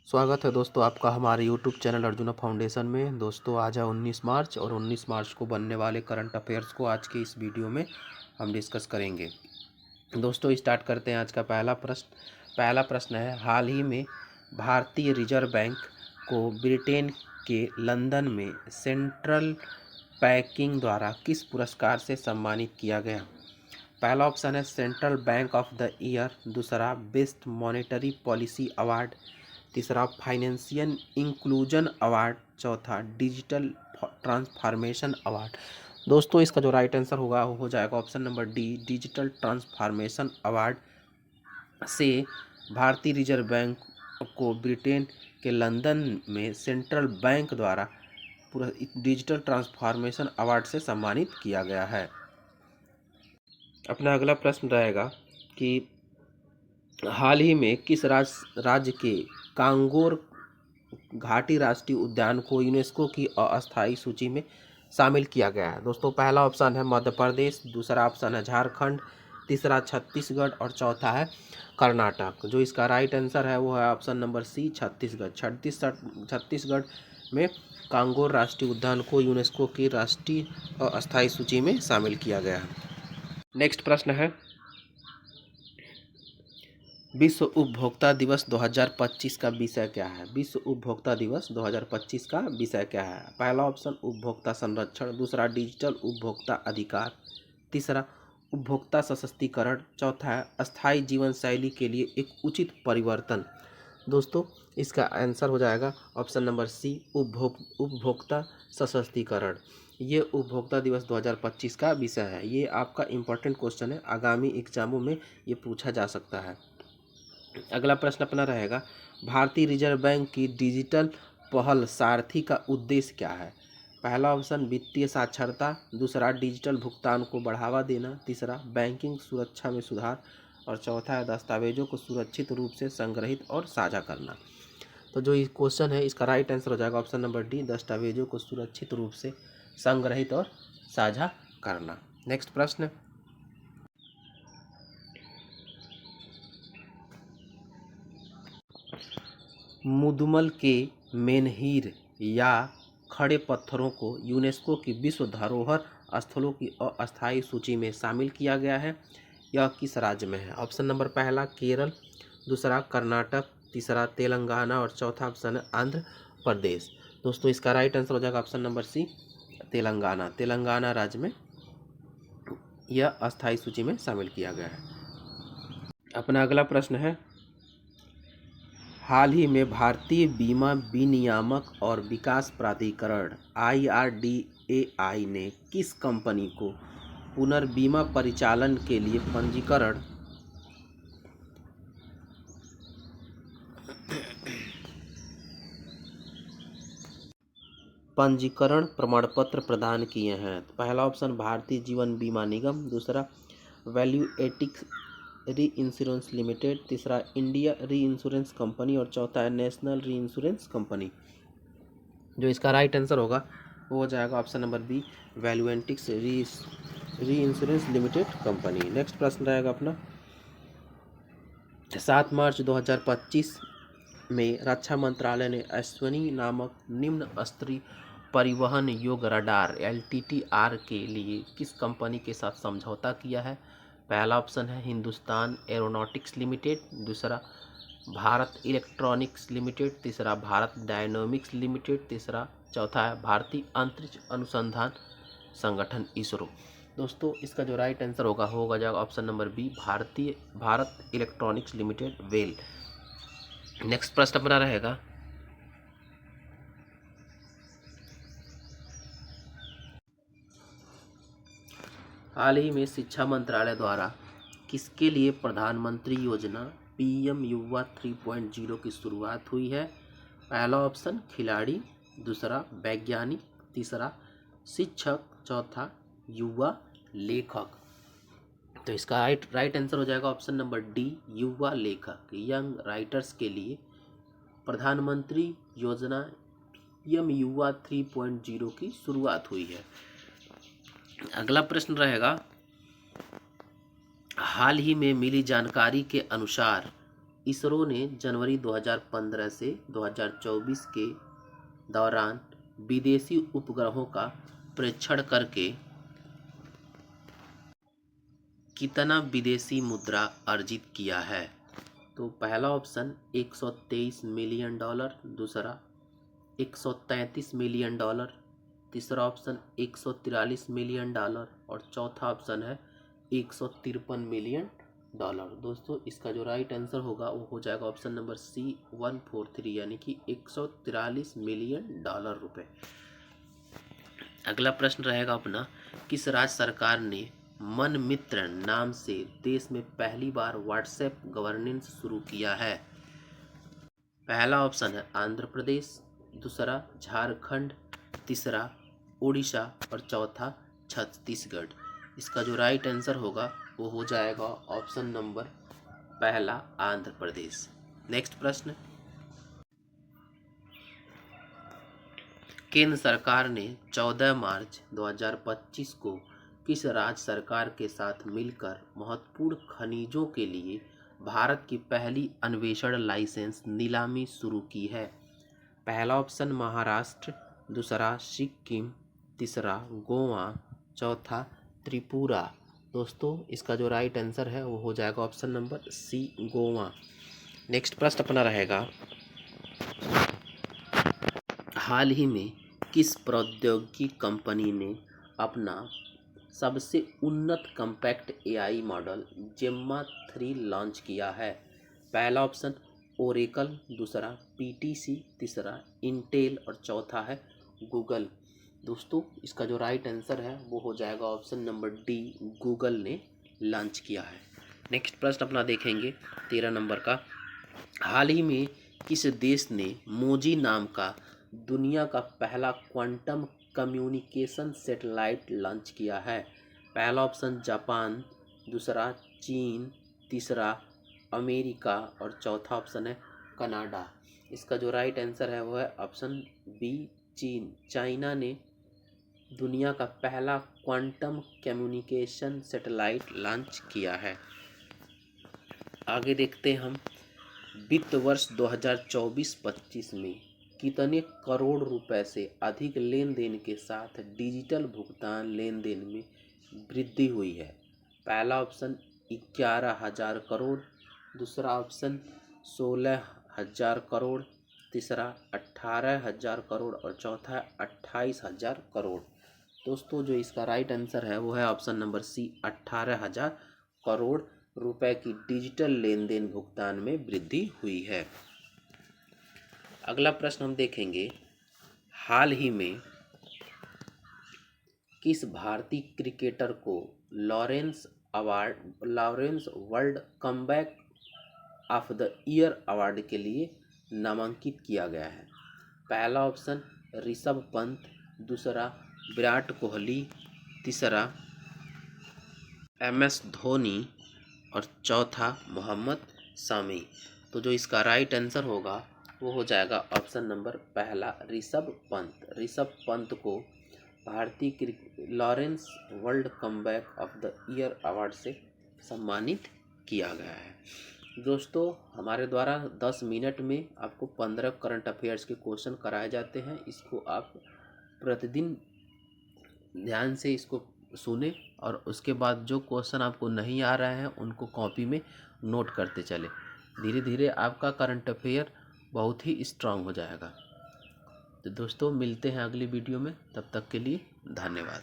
स्वागत है दोस्तों आपका हमारे यूट्यूब चैनल अर्जुना फाउंडेशन में। दोस्तों आज है 19 मार्च और 19 मार्च को बनने वाले करंट अफेयर्स को आज के इस वीडियो में हम डिस्कस करेंगे। दोस्तों स्टार्ट करते हैं। आज का पहला प्रश्न है, हाल ही में भारतीय रिजर्व बैंक को ब्रिटेन के लंदन में सेंट्रल बैंकिंग द्वारा किस पुरस्कार से सम्मानित किया गया? पहला ऑप्शन है central bank of the year, दूसरा बेस्ट मॉनेटरी पॉलिसी अवार्ड, तीसरा फाइनेंशियल इंक्लूजन अवार्ड, चौथा डिजिटल ट्रांसफॉर्मेशन अवार्ड। दोस्तों इसका जो राइट आंसर होगा वो हो जाएगा option number D, digital transformation award से भारतीय रिजर्व बैंक को ब्रिटेन के लंदन में सेंट्रल बैंक द्वारा पूरा डिजिटल ट्रांसफॉर्मेशन अवार्ड से सम्मानित किया गया है। अपना अगला प्रश्न रहेगा कि हाल ही में किस राज्य के कांगोर घाटी राष्ट्रीय उद्यान को यूनेस्को की अस्थायी सूची में शामिल किया गया है? दोस्तों पहला ऑप्शन है मध्य प्रदेश, दूसरा ऑप्शन है झारखंड, तीसरा छत्तीसगढ़ और चौथा है कर्नाटक। जो इसका राइट आंसर है वो है option number C, Chhattisgarh. Chhattisgarh में कांगोर राष्ट्रीय उद्यान को यूनेस्को की राष्ट्रीय अस्थायी सूची में शामिल किया गया है। नेक्स्ट प्रश्न है, विश्व उपभोक्ता दिवस 2025 का विषय क्या है? विश्व उपभोक्ता दिवस 2025 का विषय क्या है? पहला ऑप्शन उपभोक्ता संरक्षण, दूसरा डिजिटल उपभोक्ता अधिकार, तीसरा उपभोक्ता सशक्तिकरण, चौथा है अस्थायी जीवन शैली के लिए एक उचित परिवर्तन। दोस्तों इसका आंसर हो जाएगा ऑप्शन नंबर सी, उपभोक्ता सशक्तिकरण। ये उपभोक्ता दिवस 2025 का विषय है। ये आपका इम्पोर्टेंट क्वेश्चन है, आगामी एग्जामों में ये पूछा जा सकता है। अगला प्रश्न अपना रहेगा, भारतीय रिजर्व बैंक की डिजिटल पहल सारथी का उद्देश्य क्या है? पहला ऑप्शन वित्तीय साक्षरता, दूसरा डिजिटल भुगतान को बढ़ावा देना, तीसरा बैंकिंग सुरक्षा में सुधार और चौथा है दस्तावेजों को सुरक्षित रूप से संग्रहित और साझा करना। तो जो इस क्वेश्चन है इसका राइट आंसर हो जाएगा ऑप्शन नंबर डी, दस्तावेजों को सुरक्षित रूप से संग्रहित और साझा करना। नेक्स्ट प्रश्न, मुदमल के मेनहीर या खड़े पत्थरों को यूनेस्को की विश्व धरोहर स्थलों की अस्थायी सूची में शामिल किया गया है। यह किस राज्य में है? ऑप्शन नंबर पहला केरल, दूसरा कर्नाटक, तीसरा तेलंगाना और चौथा ऑप्शन है आंध्र प्रदेश। दोस्तों इसका राइट आंसर हो जाएगा option number C, Telangana. Telangana राज्य में यह अस्थायी सूची में शामिल किया गया है। अपना अगला प्रश्न है, हाल ही में भारतीय बीमा विनियामक और विकास प्राधिकरण IRDAI ने किस कंपनी को पुनर्बीमा परिचालन के लिए पंजीकरण प्रमाण पत्र प्रदान किए हैं? पहला ऑप्शन भारतीय जीवन बीमा निगम, दूसरा वैल्यूएटिक्स री इंश्योरेंस लिमिटेड, तीसरा इंडिया री इंश्योरेंस कंपनी और चौथा है नेशनल री इंश्योरेंस कंपनी। जो इसका राइट आंसर होगा वो हो जाएगा ऑप्शन नंबर बी, वैल्यूएटिक्स री इंश्योरेंस लिमिटेड कंपनी। नेक्स्ट प्रश्न रहेगा अपना, 7 मार्च 2025 में रक्षा मंत्रालय ने अश्विनी नामक निम्न स्तरीय परिवहन योग्य रडार LTTR के लिए किस कंपनी के साथ समझौता किया है? पहला ऑप्शन है हिंदुस्तान एरोनॉटिक्स लिमिटेड, दूसरा भारत इलेक्ट्रॉनिक्स लिमिटेड, तीसरा भारत डायनामिक्स लिमिटेड, तीसरा चौथा है भारतीय अंतरिक्ष अनुसंधान संगठन इसरो। दोस्तों इसका जो राइट आंसर होगा जाएगा option number B, Bharat electronics limited well. Next प्रश्न अपना रहेगा, हाल ही में शिक्षा मंत्रालय द्वारा किसके लिए प्रधानमंत्री योजना PM युवा 3.0 की शुरुआत हुई है? पहला ऑप्शन खिलाड़ी, दूसरा वैज्ञानिक, तीसरा शिक्षक, चौथा युवा लेखक। तो इसका राइट आंसर हो जाएगा ऑप्शन नंबर डी, युवा लेखक। यंग राइटर्स के लिए प्रधानमंत्री योजना PM युवा 3.0 की शुरुआत हुई है। अगला प्रश्न रहेगा, हाल ही में मिली जानकारी के अनुसार इसरो ने जनवरी 2015 से 2024 के दौरान विदेशी उपग्रहों का परीक्षण करके कितना विदेशी मुद्रा अर्जित किया है? तो पहला ऑप्शन 123 मिलियन डॉलर, दूसरा 133 मिलियन डॉलर, तीसरा ऑप्शन 143 मिलियन डॉलर और चौथा ऑप्शन है 153 मिलियन डॉलर। दोस्तों इसका जो राइट आंसर होगा वो हो जाएगा ऑप्शन नंबर सी 143 यानी कि 143 मिलियन डॉलर रुपए। अगला प्रश्न रहेगा अपना, किस राज्य सरकार ने मन मित्र नाम से देश में पहली बार व्हाट्सएप गवर्नेंस शुरू किया है? पहला ऑप्शन है आंध्र प्रदेश, दूसरा झारखंड, तीसरा उड़ीसा और चौथा छत्तीसगढ़। इसका जो राइट आंसर होगा वो हो जाएगा ऑप्शन नंबर पहला आंध्र प्रदेश। नेक्स्ट प्रश्न, केंद्र सरकार ने 14 मार्च 2025 को किस राज्य सरकार के साथ मिलकर महत्वपूर्ण खनिजों के लिए भारत की पहली अन्वेषण लाइसेंस नीलामी शुरू की है? पहला ऑप्शन महाराष्ट्र, दूसरा सिक्किम, तीसरा गोवा, चौथा त्रिपुरा। दोस्तों इसका जो राइट आंसर है वो हो जाएगा option number C Goa. Next प्रश्न अपना रहेगा, हाल ही में किस प्रौद्योगिकी कंपनी ने अपना सबसे उन्नत compact AI model Gemma 3 launch किया है? पहला ऑप्शन ओरेकल, दूसरा पीटीसी, तीसरा इंटेल और चौथा है गूगल। दोस्तों इसका जो राइट आंसर है वो हो जाएगा ऑप्शन नंबर डी, गूगल ने लॉन्च किया है। नेक्स्ट प्रश्न अपना देखेंगे 13 नंबर का, हाल ही में किस देश ने मोजी नाम का दुनिया का पहला क्वांटम कम्युनिकेशन सैटेलाइट लॉन्च किया है? पहला ऑप्शन जापान, दूसरा चीन, तीसरा अमेरिका और चौथा ऑप्शन है कनाडा। इसका जो राइट आंसर है वो है ऑप्शन बी चीन। चाइना ने दुनिया का पहला क्वांटम कम्युनिकेशन सैटेलाइट लॉन्च किया है। आगे देखते हैं हम, वित्त वर्ष 2024-25 में कितने करोड़ रुपए से अधिक लेन देन के साथ डिजिटल भुगतान लेन देन में वृद्धि हुई है? पहला ऑप्शन 11,000 करोड़, दूसरा ऑप्शन 16,000 करोड़, तीसरा 18,000 करोड़ और चौथा 28,000 करोड़। दोस्तों जो इसका राइट आंसर है वो है ऑप्शन नंबर सी 18,000 करोड़ रुपए की डिजिटल लेन देन भुगतान में वृद्धि हुई है। अगला प्रश्न हम देखेंगे, हाल ही में किस भारतीय क्रिकेटर को Lawrence world comeback of the year award के लिए नामांकित किया गया है? पहला ऑप्शन ऋषभ पंत, दूसरा विराट कोहली, तीसरा MS धोनी और चौथा मोहम्मद शामी। तो जो इसका राइट आंसर होगा वो हो जाएगा ऑप्शन नंबर पहला ऋषभ पंत। ऋषभ पंत को भारतीय Lawrence world comeback of the year award से सम्मानित किया गया है। दोस्तों हमारे द्वारा 10 मिनट में आपको 15 करंट अफेयर्स के क्वेश्चन कराए जाते हैं। इसको आप प्रतिदिन ध्यान से इसको सुने और उसके बाद जो क्वेश्चन आपको नहीं आ रहे हैं उनको कॉपी में नोट करते चले। धीरे धीरे आपका करंट अफेयर बहुत ही स्ट्रांग हो जाएगा। तो दोस्तों मिलते हैं अगली वीडियो में, तब तक के लिए धन्यवाद।